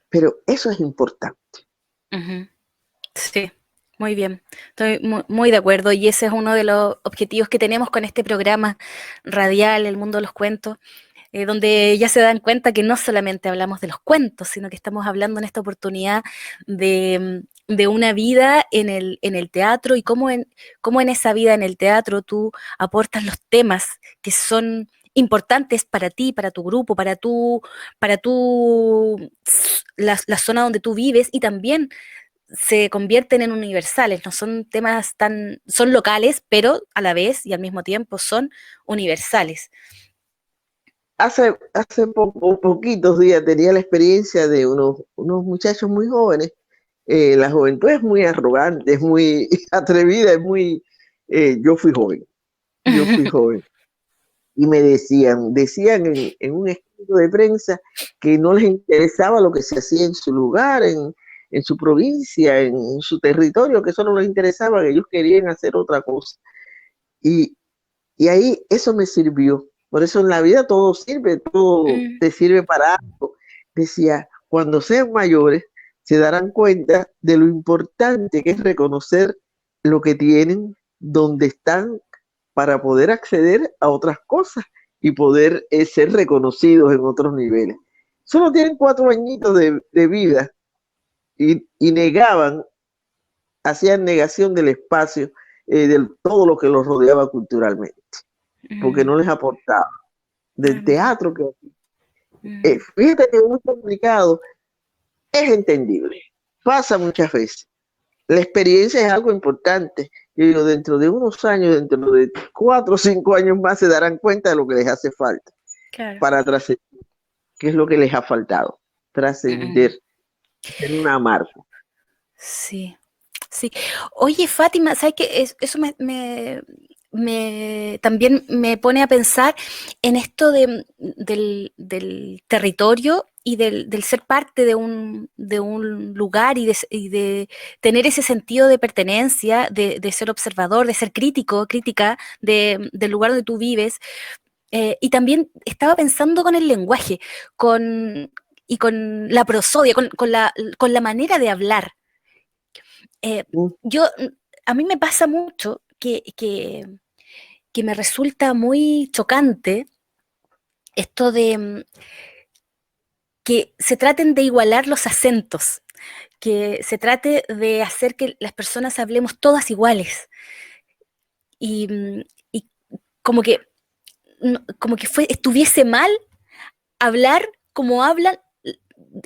pero eso es importante. Ujú. Sí, muy bien. Estoy muy de acuerdo y ese es uno de los objetivos que tenemos con este programa radial, El Mundo de los Cuentos, donde ya se dan cuenta que no solamente hablamos de los cuentos, sino que estamos hablando en esta oportunidad de una vida en el teatro y cómo en esa vida en el teatro tú aportas los temas que son importantes para ti, para tu grupo, la zona donde tú vives y también se convierten en universales, no son temas son locales, pero a la vez y al mismo tiempo son universales. Hace poquitos días tenía la experiencia de unos muchachos muy jóvenes. La juventud es muy arrogante, es muy atrevida, yo fui joven. Y me decían en un escrito de prensa que no les interesaba lo que se hacía en su lugar, en su provincia, en su territorio, que solo les interesaba, que ellos querían hacer otra cosa. Y, y ahí eso me sirvió. Por eso en la vida todo sirve, todo te sirve para algo. Decía, cuando sean mayores, se darán cuenta de lo importante que es reconocer lo que tienen, dónde están, para poder acceder a otras cosas y poder ser reconocidos en otros niveles. Solo tienen 4 añitos de vida y hacían negación del espacio, de todo lo que los rodeaba culturalmente, porque no les aportaba. Del teatro, fíjate que es muy complicado, es entendible, pasa muchas veces. La experiencia es algo importante. Yo digo, dentro de unos años, dentro de 4 o 5 años más, se darán cuenta de lo que les hace falta Claro. para trascender, qué es lo que les ha faltado. trascender en una marca. Sí, sí. Oye, Fátima, ¿sabes qué? Eso también me pone a pensar en esto del territorio y del ser parte de un lugar y de tener ese sentido de pertenencia, de ser observador, de ser crítica del lugar donde tú vives. Y también estaba pensando con el lenguaje, y con la prosodia, con la manera de hablar. Eh, Mm. yo, a mí me pasa mucho que me resulta muy chocante esto de que se traten de igualar los acentos, que se trate de hacer que las personas hablemos todas iguales. Y como que, como que estuviese mal hablar como hablan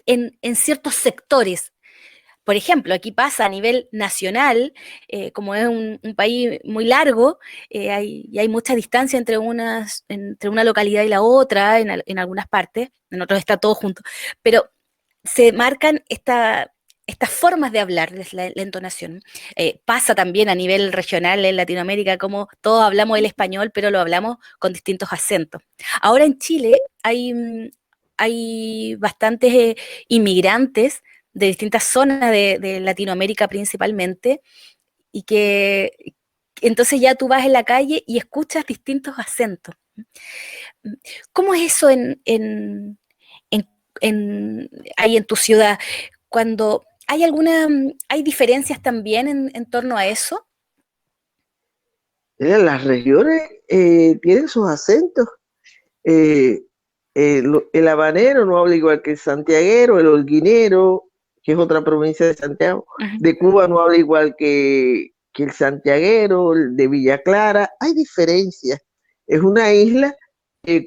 en ciertos sectores. Por ejemplo, aquí pasa a nivel nacional, como es un país muy largo, y hay mucha distancia entre una localidad y la otra, en algunas partes, en otros está todo junto, pero se marcan estas formas de hablar, la entonación. Pasa también a nivel regional en Latinoamérica, como todos hablamos el español, pero lo hablamos con distintos acentos. Ahora en Chile hay bastantes inmigrantes de distintas zonas de Latinoamérica principalmente, y que entonces ya tú vas en la calle y escuchas distintos acentos. ¿Cómo es eso en, ahí en tu ciudad? Cuando hay diferencias también en torno a eso. Mira, las regiones tienen sus acentos. Eh, el habanero no habla igual que el santiaguero, el holguinero, que es otra provincia de Santiago, Uh-huh. de Cuba no habla igual que el santiaguero, el de Villa Clara. Hay diferencias. Es una isla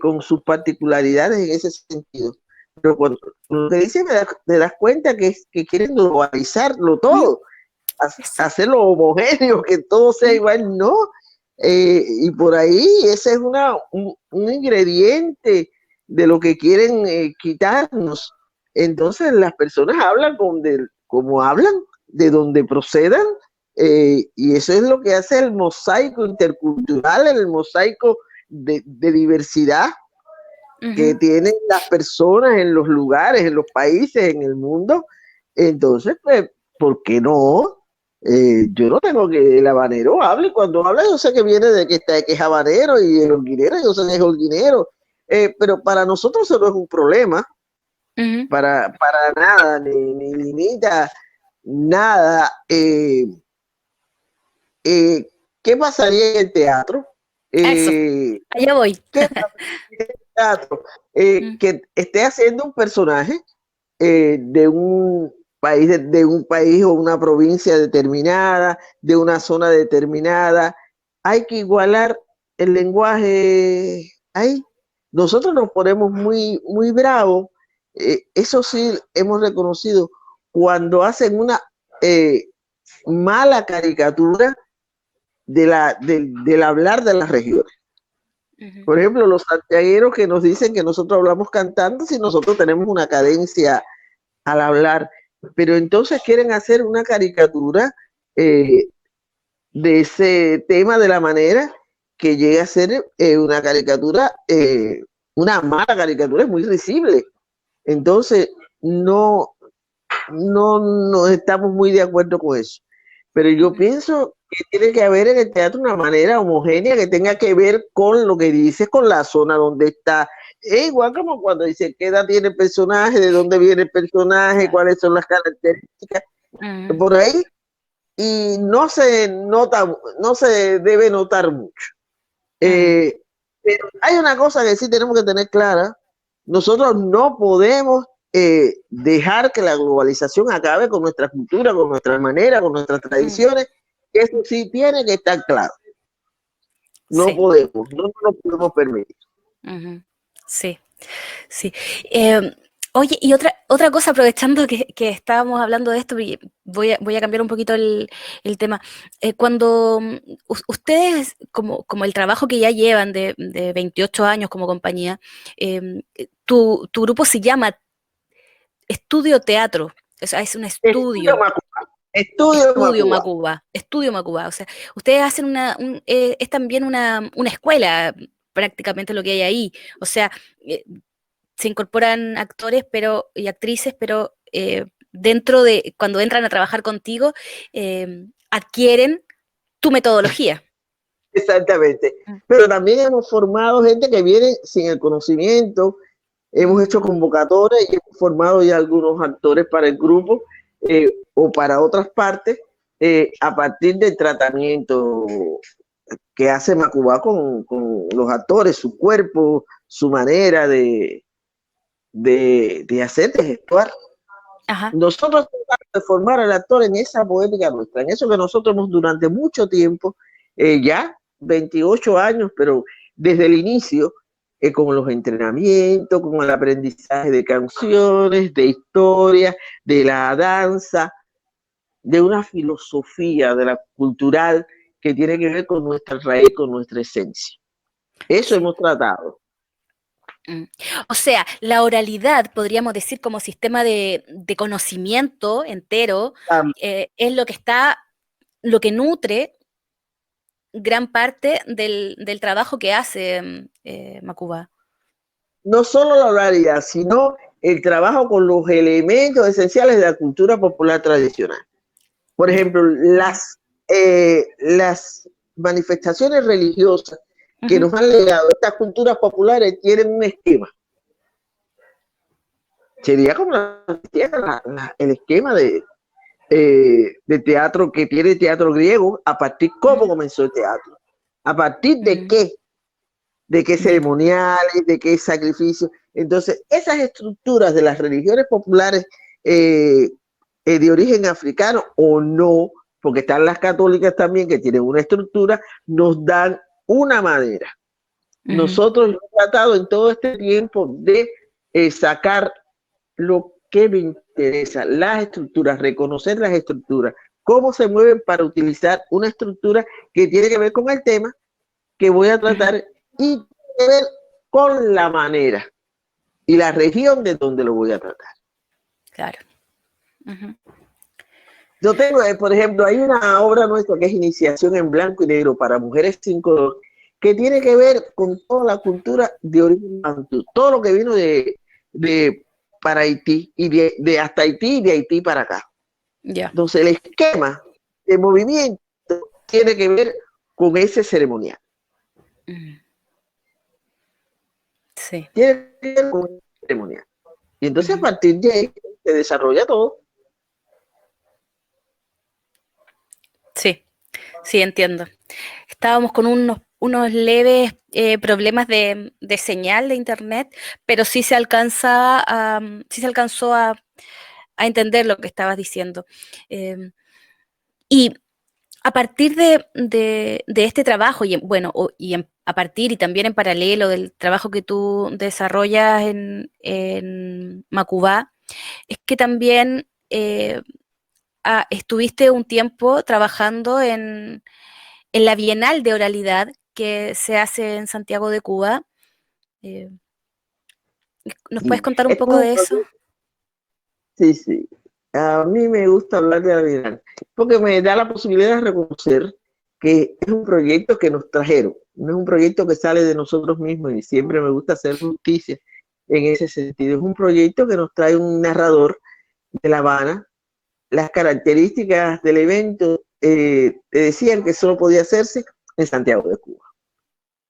con sus particularidades en ese sentido. Pero cuando lo que dice te das cuenta que quieren globalizarlo todo, hacerlo homogéneo, que todo sea igual, no. Y por ahí ese es un ingrediente de lo que quieren quitarnos. Entonces las personas hablan como hablan, de donde procedan, y eso es lo que hace el mosaico intercultural, el mosaico de diversidad que Uh-huh. tienen las personas en los lugares, en los países, en el mundo. Entonces, pues, ¿por qué no? Yo no tengo que el habanero hable. Cuando habla, yo sé que viene de que es habanero, y el holguinero, yo sé que es holguinero. Pero para nosotros eso no es un problema, Uh-huh. para nada, ni limita nada. ¿Qué pasaría en el teatro? Eso, Eh, allá voy. ¿Qué pasaría en el teatro? Mm. Que esté haciendo un personaje de un país, de un país o una provincia determinada, de una zona determinada. Hay que igualar el lenguaje ahí. Nosotros nos ponemos muy bravos. Eso sí hemos reconocido cuando hacen una mala caricatura del hablar de las regiones. Uh-huh. Por ejemplo, los santiagueros que nos dicen que nosotros hablamos cantando si nosotros tenemos una cadencia al hablar, pero entonces quieren hacer una caricatura eh, de ese tema de la manera que llega a ser una caricatura, una mala caricatura, es muy risible. Entonces, no estamos muy de acuerdo con eso. Pero yo pienso que tiene que haber en el teatro una manera homogénea que tenga que ver con lo que dices, con la zona donde está. Es igual como cuando dice qué edad tiene el personaje, de dónde viene el personaje, cuáles son las características, Uh-huh. por ahí, y no se nota, no se debe notar mucho. Uh-huh. Pero hay una cosa que sí tenemos que tener clara: nosotros no podemos dejar que la globalización acabe con nuestra cultura, con nuestra manera, con nuestras tradiciones. Eso sí tiene que estar claro. No Sí. podemos, no nos lo podemos permitir. Uh-huh. Sí, sí. Oye, y otra cosa, aprovechando que estábamos hablando de esto, y voy a cambiar un poquito el tema. Cuando ustedes, como el trabajo que ya llevan de 28 años como compañía, tu grupo se llama estudio teatro, o sea, es un estudio. Estudio Macuba. Estudio Macuba. O sea, ustedes hacen es también una escuela, prácticamente lo que hay ahí. O sea, se incorporan actores y actrices, pero dentro de, cuando entran a trabajar contigo, adquieren tu metodología. Exactamente. Mm. Pero también hemos formado gente que viene sin el conocimiento, hemos hecho convocatorias y hemos formado ya algunos actores para el grupo o para otras partes a partir del tratamiento que hace Macuba con los actores, su cuerpo, su manera de hacer, de gestuar. Ajá. Nosotros tratamos de formar al actor en esa poética nuestra, en eso que nosotros hemos durante mucho tiempo, ya 28 años, pero desde el inicio, con los entrenamientos, con el aprendizaje de canciones, de historia, de la danza, de una filosofía de la cultural que tiene que ver con nuestra raíz, con nuestra esencia. Eso hemos tratado. O sea, la oralidad, podríamos decir, como sistema de conocimiento entero, es lo que nutre gran parte del trabajo que hace Macuba. No solo la oralidad, sino el trabajo con los elementos esenciales de la cultura popular tradicional. Por ejemplo, las manifestaciones religiosas que nos han legado estas culturas populares tienen un esquema. Sería como el esquema de teatro que tiene el teatro griego, a partir de cómo comenzó el teatro, a partir de qué ceremoniales, de qué sacrificios. Entonces, esas estructuras de las religiones populares de origen africano o no, porque están las católicas también que tienen una estructura, nos dan una manera. Nosotros hemos tratado en todo este tiempo de sacar lo que me interesa, las estructuras, reconocer las estructuras, cómo se mueven para utilizar una estructura que tiene que ver con el tema que voy a tratar y tiene que ver con la manera y la región de donde lo voy a tratar. Claro. Yo tengo, por ejemplo, hay una obra nuestra que es Iniciación en Blanco y Negro para Mujeres sin Color, que tiene que ver con toda la cultura de origen bantú, todo lo que vino para Haití y de hasta Haití y de Haití para acá. Entonces el esquema de movimiento tiene que ver con ese ceremonial. Sí. Tiene que ver con ese ceremonial. Y entonces a partir de ahí se desarrolla todo. Sí, sí, entiendo. Estábamos con unos leves problemas de señal de internet, pero sí se alcanzó a entender lo que estabas diciendo. Y a partir de este trabajo, a partir y también en paralelo del trabajo que tú desarrollas en Macuba, es que también estuviste un tiempo trabajando en la Bienal de Oralidad que se hace en Santiago de Cuba. ¿Nos puedes contar un poco de eso? Sí. A mí me gusta hablar de la Bienal porque me da la posibilidad de reconocer que es un proyecto que nos trajeron, no es un proyecto que sale de nosotros mismos y siempre me gusta hacer justicia en ese sentido. Es un proyecto que nos trae un narrador de La Habana. Las características del evento te decían que solo podía hacerse en Santiago de Cuba,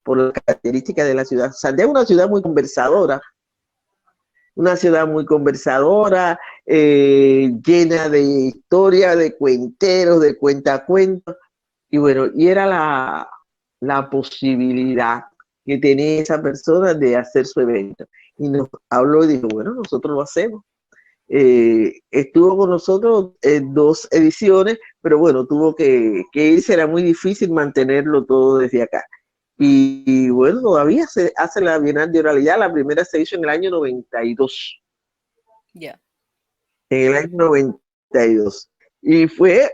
por las características de la ciudad. Santiago es una ciudad muy conversadora, llena de historia, de cuenteros, de cuentacuentos, y bueno, y era la posibilidad que tenía esa persona de hacer su evento. Y nos habló y dijo, bueno, nosotros lo hacemos. Estuvo con nosotros en 2 ediciones, pero bueno, tuvo que irse, era muy difícil mantenerlo todo desde acá. Y bueno, todavía se hace la Bienal de Oralidad, la primera se hizo en el año 92. En el año 92. Y fue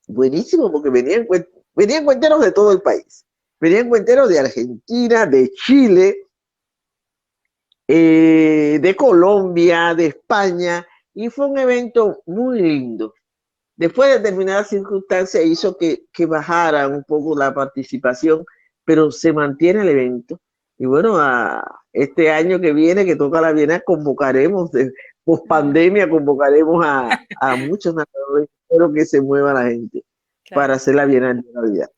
buenísimo porque venían cuenteros de todo el país. Venían cuenteros de Argentina, de Chile, de Colombia, de España, y fue un evento muy lindo. Después de determinadas circunstancias hizo que bajara un poco la participación, pero se mantiene el evento. Y bueno, este año que viene, que toca la Bienal, convocaremos, post pandemia, convocaremos a muchos narradores. Espero que se mueva la gente para Claro, hacer la Bienal de Navidad.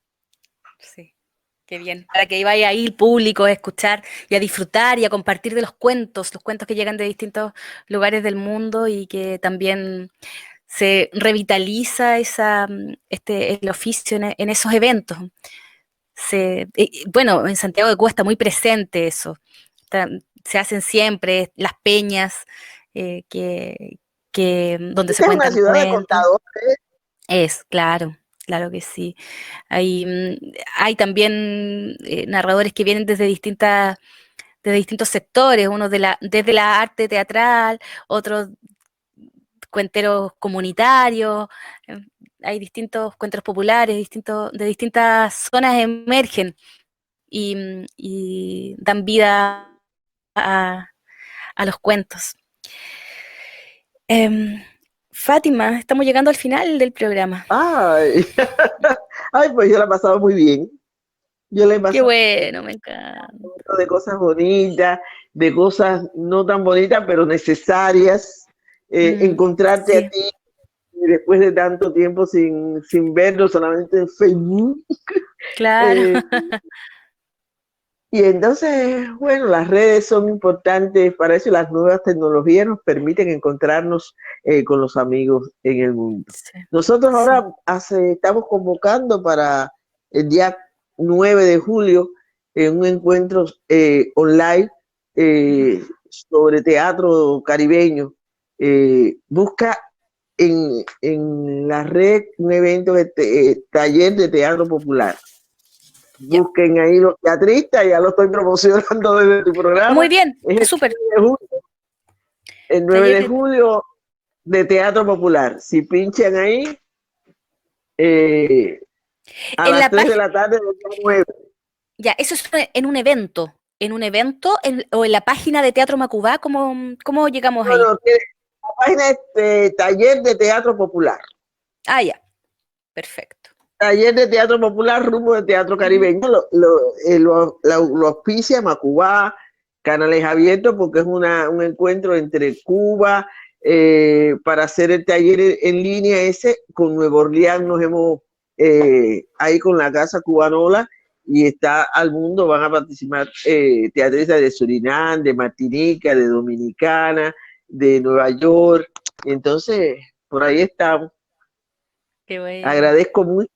sí. Qué bien, para que vaya ahí el público a escuchar y a disfrutar y a compartir de los cuentos que llegan de distintos lugares del mundo y que también se revitaliza el oficio en esos eventos. Bueno, en Santiago de Cuba está muy presente eso. Se hacen siempre las peñas eh, que, donde se Esta es una cuentan ciudad de cuentos. contadores. Claro, claro que sí. Hay también narradores que vienen de distintos sectores, unos desde la arte teatral, otros cuenteros comunitarios, eh, hay distintos cuenteros populares, de distintas zonas emergen y dan vida a, a los cuentos. Em, Fátima, estamos llegando al final del programa. Ay, ay, pues yo la he pasado muy bien. Yo la he Qué pasado bueno, me encanta. de cosas bonitas, de cosas no tan bonitas, pero necesarias. Encontrarte a Sí, ti después de tanto tiempo sin vernos, solamente en Facebook. claro. Eh, y entonces, bueno, las redes son importantes para eso y las nuevas tecnologías nos permiten encontrarnos con los amigos en el mundo. Sí, Nosotros sí. ahora estamos convocando para el día 9 de julio en un encuentro online Ujú. sobre teatro caribeño. Busca en la red un evento de taller de teatro popular. Ya. Busquen ahí los teatristas, ya lo estoy promocionando desde tu Muy programa. bien, Es súper. el 9 Taller de de... julio de Teatro Popular. Si pinchan ahí, eh, a En las la 3 de página, la tarde del día 9. ya, eso es en un evento o en la página de Teatro Macubá, ¿cómo llegamos ahí? Bueno, la página es Taller de Teatro Popular. Ah, ya, perfecto. Taller de Teatro Popular, rumbo de Teatro Ujú. Caribeño. Lo auspicia Macubá, Canales Abiertos, porque es un encuentro entre Cuba para hacer el taller en línea ese. Con Nueva Orleans nos hemos ahí con la Casa Cubanola y está al mundo, van a participar teatristas de Surinam, de Martinica, de Dominicana, de Nueva York. Entonces, por ahí estamos. Qué bueno. Agradezco mucho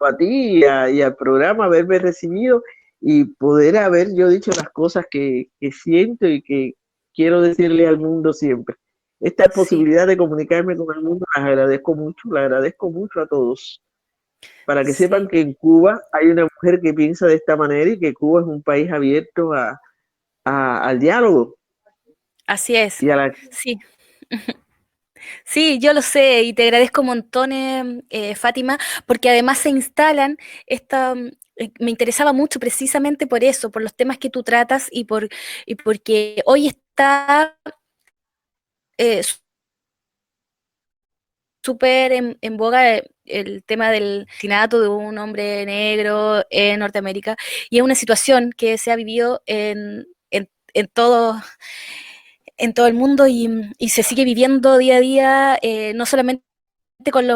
a ti y al programa haberme recibido y poder haber yo dicho las cosas que siento y que quiero decirle al mundo siempre. Esta Sí, posibilidad de comunicarme con el mundo la agradezco mucho a todos, para que sepan sí, que en Cuba hay una mujer que piensa de esta manera y que Cuba es un país abierto al diálogo así es. y a la... Sí, sí, yo lo sé y te agradezco montones, Fátima, porque además se instalan me interesaba mucho precisamente por eso, por los temas que tú tratas y porque hoy está eh, súper en boga el tema del asesinato de un hombre negro en Norteamérica y es una situación que se ha vivido en todo el mundo y se sigue viviendo día a día, no solamente con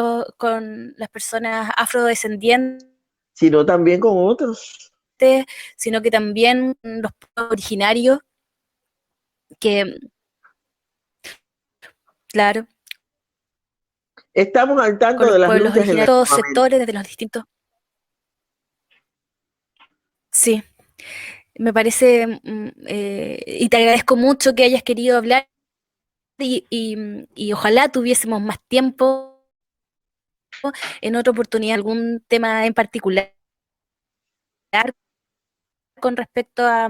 las personas afrodescendientes, sino también con otros. sino que también los pueblos originarios, que, claro, Estamos al con tanto los de las pueblos luchas en originarios, todos Latinoamérica. sectores, desde los distintos. Sí, me parece, y te agradezco mucho que hayas querido hablar y ojalá tuviésemos más tiempo en otra oportunidad, algún tema en particular con respecto a,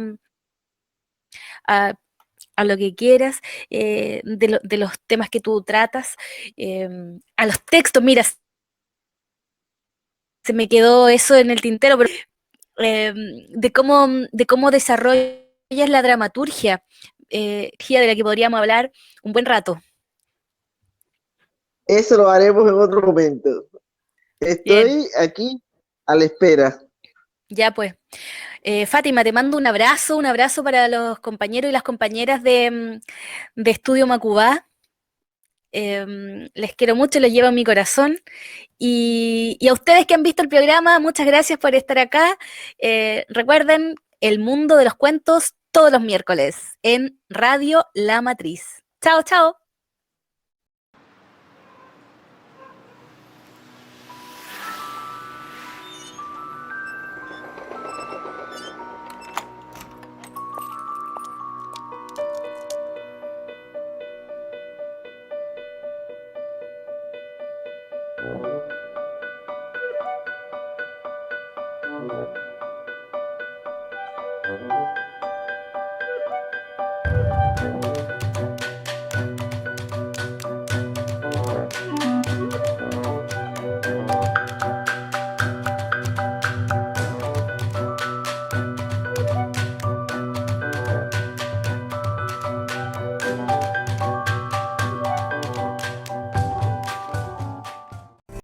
a lo que quieras, de los temas que tú tratas, eh, a los textos, mira, se me quedó eso en el tintero, eh, de cómo desarrollas la dramaturgia. energía de la que podríamos hablar un buen rato. Eso lo haremos en otro momento. Bien, Estoy aquí a la espera. ya pues. Fátima, te mando un abrazo para los compañeros y las compañeras de Estudio Macubá. Les quiero mucho, los llevo en mi corazón. Y a ustedes que han visto el programa, muchas gracias por estar acá. Recuerden, El Mundo de los Cuentos todos los miércoles en Radio La Matriz. Chao, chao. Thank you.